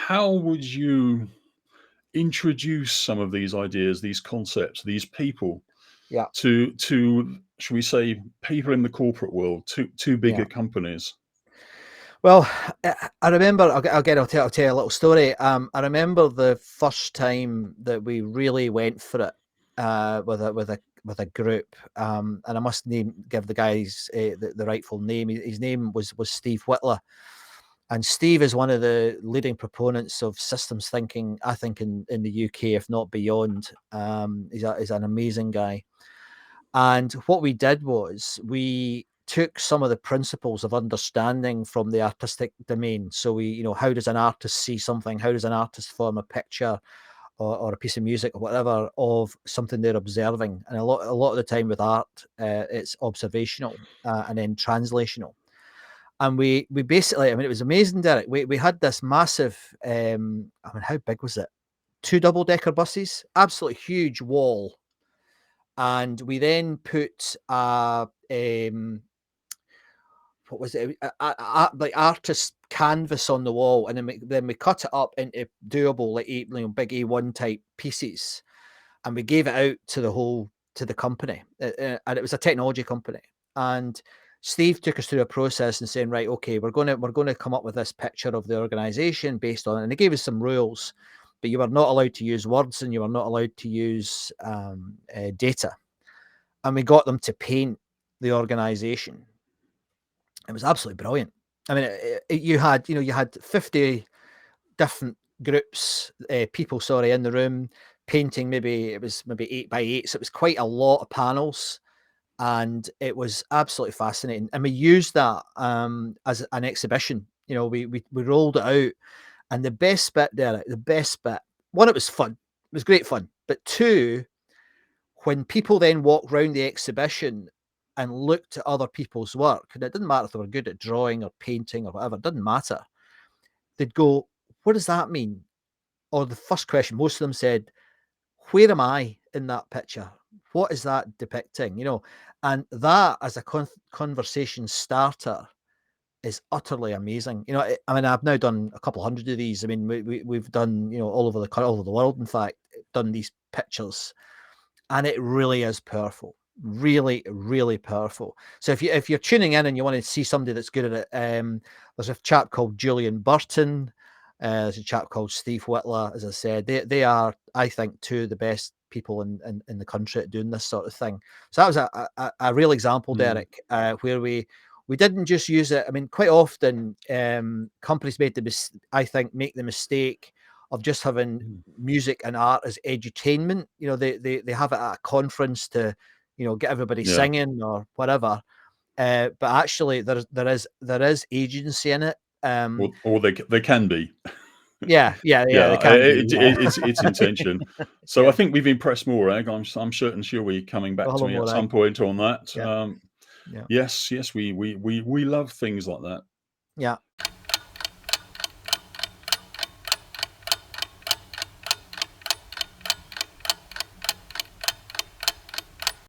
how would you introduce some of these ideas, these concepts, these people Yeah, to should we say people in the corporate world, to yeah. bigger companies? Well, I remember again. I'll tell you a little story. I remember the first time that we really went for it with a group. And I must give the guys the rightful name. His name was Steve Whitler, and Steve is one of the leading proponents of systems thinking, I think, in the UK, if not beyond. He's an amazing guy. And what we did was we took some of the principles of understanding from the artistic domain. So how does an artist see something? How does an artist form a picture or a piece of music or whatever of something they're observing? And a lot of the time with art, it's observational and then translational. And we basically, I mean, it was amazing, Derek. We had this massive, I mean, how big was it? 2 double-decker buses, absolutely huge wall. And we then put what was it? Like artist canvas on the wall, and then we cut it up into doable, like big A1 type pieces, and we gave it out to the company, and it was a technology company. And Steve took us through a process and saying, right, okay, we're going to come up with this picture of the organization based on it, and they gave us some rules, but you were not allowed to use words and you were not allowed to use data. And we got them to paint the organization. It was absolutely brilliant. I mean, you had 50 different groups, people, sorry, in the room painting. Maybe 8 by 8, so it was quite a lot of panels, and it was absolutely fascinating. And we used that as an exhibition. We rolled it out, and the best bit, one, it was fun, it was great fun, but two, when people then walked around the exhibition and looked at other people's work, and it didn't matter if they were good at drawing or painting or whatever, it didn't matter. They'd go, what does that mean? Or the first question, most of them said, where am I in that picture? What is that depicting? And that as a conversation starter is utterly amazing. I mean, I've now done a couple hundred of these. I mean, we've done, all over the world, in fact, done these pictures, and it really is powerful. Really, really powerful. So if you're tuning in and you want to see somebody that's good at it, there's a chap called Julian Burton. There's a chap called Steve Whitler. As I said, they are, I think, two of the best people in the country at doing this sort of thing. So that was a real example, Derek, where we didn't just use it. I mean, quite often companies make the mistake of just having music and art as edutainment. They have it at a conference to, get everybody Yeah. singing or whatever. But actually, there is agency in it. Or they can be. Yeah, they Yeah, can be. Yeah. it's intention. So I Yeah. think we've impressed Morag. I'm certain she'll be coming back Well, to hello, me at some Morag. point on that. Yeah, yeah, Yes, we love things like that. yeah.